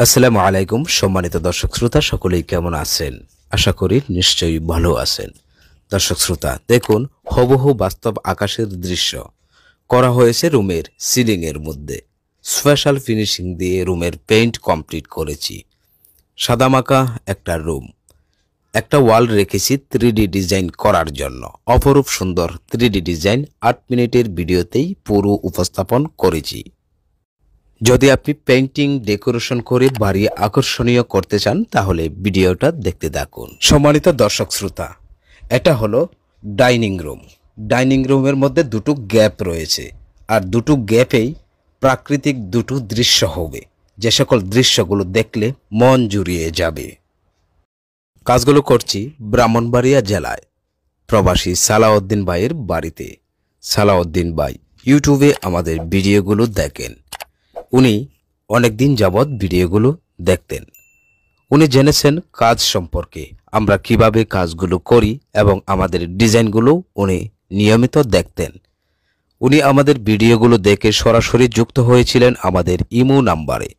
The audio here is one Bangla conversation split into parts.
আসসালামু আলাইকুম সম্মানিত দর্শক শ্রোতা, সকলেই কেমন আছেন? আশা করি নিশ্চয়ই ভালো আছেন। দর্শক শ্রোতা, দেখুন হুবহু বাস্তব আকাশের দৃশ্য করা হয়েছে রুমের সিলিং এর মধ্যে। স্পেশাল ফিনিশিং দিয়ে রুমের পেইন্ট কমপ্লিট করেছি। সাদামাকা একটা রুম, একটা ওয়াল রেখেছি 3D ডিজাইন করার জন্য। অপরূপ সুন্দর 3D ডিজাইন 8 মিনিটের ভিডিওতেই পুরো উপস্থাপন করেছি। যদি আপনি পেইন্টিং ডেকোরেশন করে বাড়ি আকর্ষণীয় করতে চান তাহলে ভিডিওটা দেখতে থাকুন। সম্মানিত দর্শক শ্রোতা, এটা হলো ডাইনিং রুম। ডাইনিং রুমের মধ্যে দুটো গ্যাপ রয়েছে, আর দুটো গ্যাপেই প্রাকৃতিক দুটো দৃশ্য হবে, যে সকল দৃশ্যগুলো দেখলে মন জুড়িয়ে যাবে। কাজগুলো করছি ব্রাহ্মণবাড়িয়া জেলায় প্রবাসী সালাউদ্দিন ভাইয়ের বাড়িতে। সালাউদ্দিন ভাই ইউটিউবে আমাদের ভিডিওগুলো দেখেন। উনি অনেকদিন যাবৎ ভিডিওগুলো দেখতেন। উনি জেনেছেন কাজ সম্পর্কে, আমরা কিভাবে কাজগুলো করি, এবং আমাদের ডিজাইনগুলো উনি নিয়মিত দেখতেন। উনি আমাদের ভিডিওগুলো দেখে সরাসরি যুক্ত হয়েছিলেন আমাদের ইমো নাম্বারে,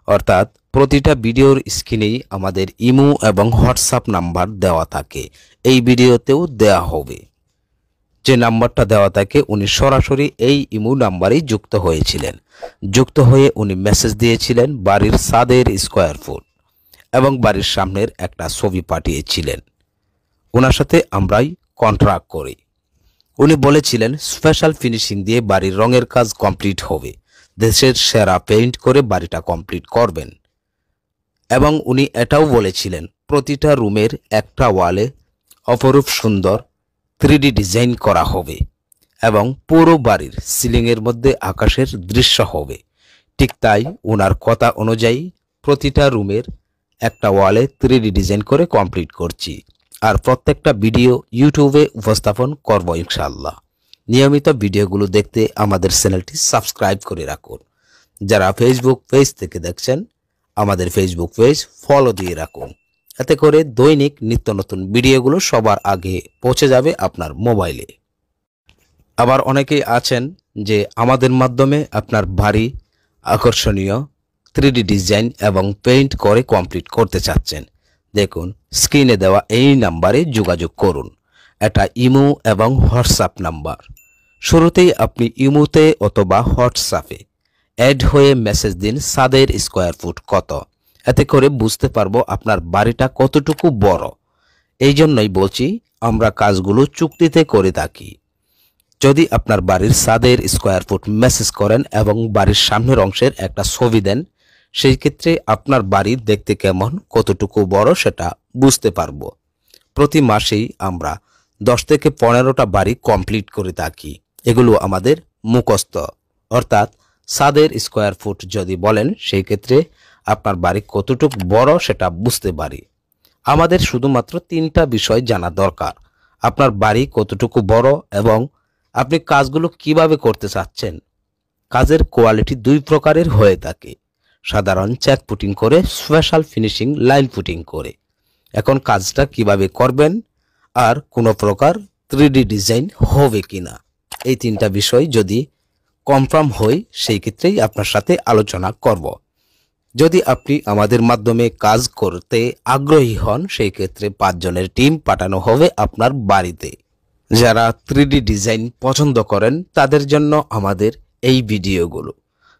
অর্থাৎ প্রতিটা ভিডিওর স্ক্রিনেই আমাদের ইমো এবং হোয়াটসঅ্যাপ নাম্বার দেওয়া থাকে। এই ভিডিওতেও দেওয়া হবে। যে নাম্বারটা দেওয়া থাকে উনি সরাসরি এই ইমো নাম্বারেই যুক্ত হয়েছিলেন। যুক্ত হয়ে উনি মেসেজ দিয়েছিলেন বাড়ির ছাদের স্কোয়ার ফুট এবং বাড়ির সামনের একটা ছবি পাঠিয়েছিলেন। ওনার সাথে আমরাই কন্ট্রাক্ট করি। উনি বলেছিলেন স্পেশাল ফিনিশিং দিয়ে বাড়ির রঙের কাজ কমপ্লিট হবে, দেশের সেরা পেইন্ট করে বাড়িটা কমপ্লিট করবেন। এবং উনি এটাও বলেছিলেন প্রতিটা রুমের একটা ওয়ালে অপরূপ সুন্দর 3D ডিজাইন করা হবে এবং পুরো বাড়ির সিলিংয়ের মধ্যে আকাশের দৃশ্য হবে। ঠিক তাই ওনার কথা অনুযায়ী প্রতিটা রুমের একটা ওয়ালে 3D ডিজাইন করে কমপ্লিট করছি, আর প্রত্যেকটা ভিডিও ইউটিউবে উপস্থাপন করব ইনশাআল্লাহ। নিয়মিত ভিডিওগুলো দেখতে আমাদের চ্যানেলটি সাবস্ক্রাইব করে রাখুন। যারা ফেসবুক পেজ থেকে দেখছেন আমাদের ফেসবুক পেজ ফলো দিয়ে রাখুন, এতে করে দৈনিক নিত্য নতুন ভিডিওগুলো সবার আগে পৌঁছে যাবে আপনার মোবাইলে। আবার অনেকেই আছেন যে আমাদের মাধ্যমে আপনার বাড়ি আকর্ষণীয় 3D ডিজাইন এবং পেইন্ট করে কমপ্লিট করতে চাচ্ছেন। দেখুন স্ক্রিনে দেওয়া এই নাম্বারে যোগাযোগ করুন। এটা ইমো এবং হোয়াটসঅ্যাপ নাম্বার। শুরুতেই আপনি ইমোতে অথবা হোয়াটসঅ্যাপে অ্যাড হয়ে মেসেজ দিন ছাদের স্কোয়ার ফুট কত, এতে করে বুঝতে পারবো আপনার বাড়িটা কতটুকু বড়। এই জন্যই বলছি আমরা কাজগুলো চুক্তিতে করে থাকি। যদি আপনার বাড়ির ছাদের স্কোয়ার ফুট মেসেজ করেন এবং বাড়ির সামনের অংশের একটা ছবি দেন, সেই ক্ষেত্রে আপনার বাড়ি দেখতে কেমন, কতটুকু বড় সেটা বুঝতে পারবো। প্রতি মাসেই আমরা 10 থেকে 15টা বাড়ি কমপ্লিট করে থাকি। এগুলো আমাদের মুখস্থ, অর্থাৎ ছাদের স্কোয়ার ফুট যদি বলেন সেই ক্ষেত্রে আপনার বাড়ি কতটুকু বড় সেটা বুঝতে পারি। আমাদের শুধুমাত্র 3টা বিষয় জানা দরকার: আপনার বাড়ি কতটুকু বড় এবং আপনি কাজগুলো কিভাবে করতে চাচ্ছেন। কাজের কোয়ালিটি 2 প্রকারের হয়ে থাকে: সাধারণ চেক পুটিং করে, স্পেশাল ফিনিশিং লাইন পুটিং করে। এখন কাজটা কিভাবে করবেন আর কোনো প্রকার 3D ডিজাইন হবে কিনা, এই 3টা বিষয় যদি কনফার্ম হয় সেই ক্ষেত্রেই আপনার সাথে আলোচনা করব। যদি আপনি আমাদের মাধ্যমে কাজ করতে আগ্রহী হন সেই ক্ষেত্রে 5 জনের টিম পাঠানো হবে আপনার বাড়িতে। যারা 3D ডিজাইন পছন্দ করেন তাদের জন্য আমাদের এই ভিডিওগুলো।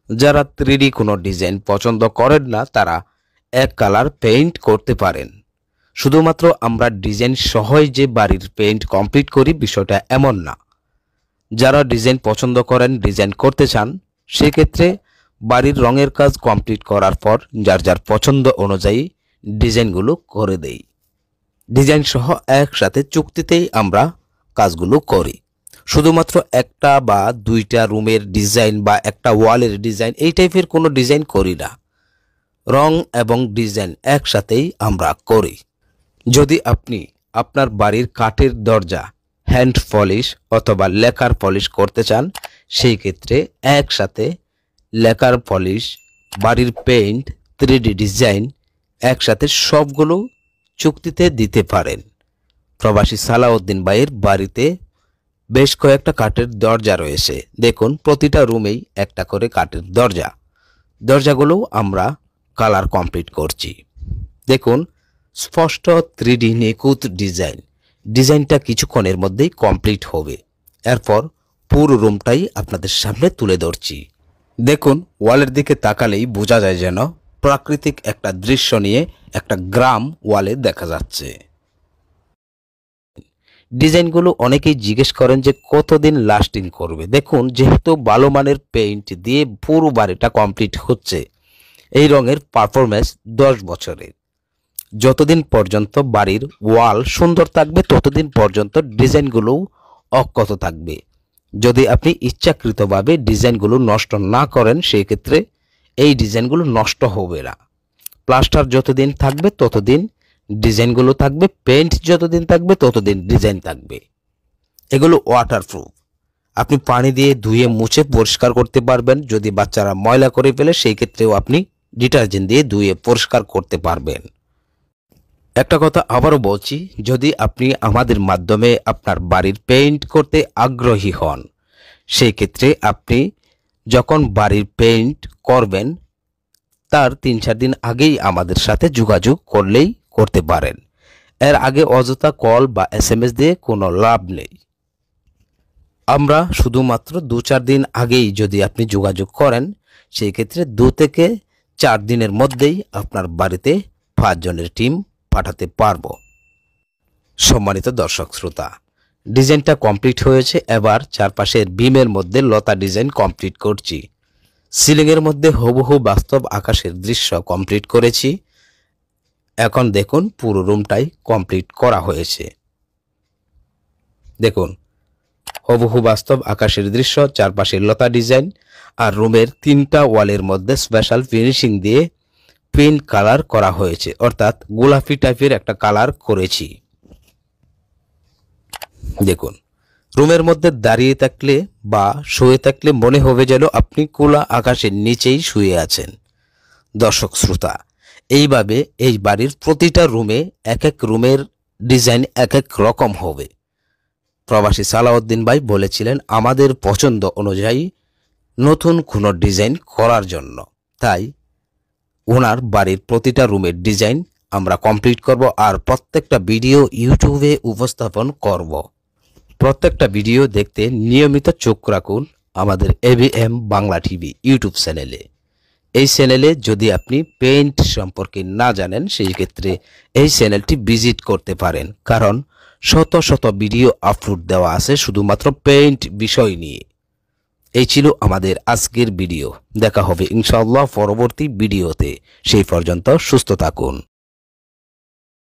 যারা 3D কোনো ডিজাইন পছন্দ করেন না তারা এক কালার পেইন্ট করতে পারেন। শুধুমাত্র আমরা ডিজাইন সহই যে বাড়ির পেইন্ট কমপ্লিট করি বিষয়টা এমন না। যারা ডিজাইন পছন্দ করেন, ডিজাইন করতে চান, সেক্ষেত্রে বাড়ির রঙের কাজ কমপ্লিট করার পর যার যার পছন্দ অনুযায়ী ডিজাইনগুলো করে দেই। ডিজাইন সহ একসাথে চুক্তিতেই আমরা কাজগুলো করি। শুধুমাত্র একটা বা 2টা রুমের ডিজাইন বা একটা ওয়ালের ডিজাইন এই টাইপের কোনো ডিজাইন করি না। রং এবং ডিজাইন একসাথেই আমরা করি। যদি আপনি আপনার বাড়ির কাঠের দরজা হ্যান্ড পলিশ অথবা লেকার পলিশ করতে চান, সেই ক্ষেত্রে একসাথে লেকার পলিশ, বাড়ির পেইন্ট, 3D ডিজাইন একসাথে সবগুলো চুক্তিতে দিতে পারেন। প্রবাসী সালাউদ্দিন ভাইয়ের বাড়িতে বেশ কয়েকটা কাঠের দরজা রয়েছে। দেখুন প্রতিটা রুমেই একটা করে কাঠের দরজা। দরজাগুলো আমরা কালার কমপ্লিট করছি। দেখুন স্পষ্ট 3D নিখুঁত ডিজাইনটা কিছুক্ষণের মধ্যেই কমপ্লিট হবে। এরপর পুরো রুমটাই আপনাদের সামনে তুলে ধরছি। দেখুন ওয়ালের দিকে তাকালেই বোঝা যায় যেন প্রাকৃতিক একটা দৃশ্য নিয়ে একটা গ্রাম ওয়ালে দেখা যাচ্ছে। ডিজাইনগুলো অনেকেই জিজ্ঞেস করেন যে কতদিন লাস্টিং করবে। দেখুন যেহেতু ভালো মানের পেইন্ট দিয়ে পুরো বাড়িটা কমপ্লিট হচ্ছে, এই রঙের পারফরমেন্স 10 বছরের। যতদিন পর্যন্ত বাড়ির ওয়াল সুন্দর থাকবে ততদিন পর্যন্ত ডিজাইনগুলো অক্ষত থাকবে। যদি আপনি ইচ্ছাকৃতভাবে ডিজাইনগুলো নষ্ট না করেন সেই ক্ষেত্রে এই ডিজাইনগুলো নষ্ট হবে না। প্লাস্টার যতদিন থাকবে ততদিন ডিজাইনগুলো থাকবে, পেইন্ট যতদিন থাকবে ততদিন ডিজাইন থাকবে। এগুলো ওয়াটারপ্রুফ, আপনি পানি দিয়ে ধুয়ে মুছে পরিষ্কার করতে পারবেন। যদি বাচ্চারা ময়লা করে ফেলে সেই ক্ষেত্রেও আপনি ডিটারজেন্ট দিয়ে ধুয়ে পরিষ্কার করতে পারবেন। একটা কথা আবারও বলছি, যদি আপনি আমাদের মাধ্যমে আপনার বাড়ির পেইন্ট করতে আগ্রহী হন সেই ক্ষেত্রে আপনি যখন বাড়ির পেইন্ট করবেন তার 3-4 দিন আগেই আমাদের সাথে যোগাযোগ করলেই করতে পারেন। এর আগে অযথা কল বা SMS দিয়ে কোনো লাভ নেই। আমরা শুধুমাত্র 2-4 দিন আগেই যদি আপনি যোগাযোগ করেন সেই ক্ষেত্রে 2 থেকে 4 দিনের মধ্যেই আপনার বাড়িতে 5 জনের টিম পাঠাতে পারবো। সম্মানিত দর্শক শ্রোতা, ডিজাইনটা কমপ্লিট হয়েছে। এবার চারপাশের বিমের মধ্যে লতা ডিজাইন কমপ্লিট করছি। সিলিংয়ের মধ্যে হুবহু বাস্তব আকাশের দৃশ্য কমপ্লিট করেছি। এখন দেখুন পুরো রুমটাই কমপ্লিট করা হয়েছে। দেখুন হুবহু বাস্তব আকাশের দৃশ্য, চারপাশে লতা ডিজাইন, আর রুমের 3টা ওয়ালের মধ্যে স্পেশাল ফিনিশিং দিয়ে পিঙ্ক কালার করা হয়েছে, অর্থাৎ গোলাপি টাইপের একটা কালার করেছি। দেখুন রুমের মধ্যে দাঁড়িয়ে থাকলে বা শুয়ে থাকলে মনে হবে যেন আপনি খোলা আকাশের নিচেই শুয়ে আছেন। দর্শক শ্রোতা, এইভাবে এই বাড়ির প্রতিটা রুমে এক এক রুমের ডিজাইন এক এক রকম হবে। প্রবাসী সালাউদ্দিন ভাই বলেছিলেন আমাদের পছন্দ অনুযায়ী নতুন কোনো ডিজাইন করার জন্য, তাই ওনার বাড়ির প্রতিটা রুমের ডিজাইন আমরা কমপ্লিট করব আর প্রত্যেকটা ভিডিও ইউটিউবে উপস্থাপন করব। প্রত্যেকটা ভিডিও দেখতে নিয়মিত চোখ রাখুন আমাদের ABM বাংলা টিভি ইউটিউব চ্যানেলে। এই চ্যানেলে যদি আপনি পেইন্ট সম্পর্কে না জানেন সেই ক্ষেত্রে এই চ্যানেলটি ভিজিট করতে পারেন, কারণ শত শত ভিডিও আপলোড দেওয়া আছে শুধুমাত্র পেইন্ট বিষয় নিয়ে। এই ছিল আমাদের আজকের ভিডিও। দেখা হবে ইনশাআল্লাহ পরবর্তী ভিডিওতে। সেই পর্যন্ত সুস্থ থাকুন।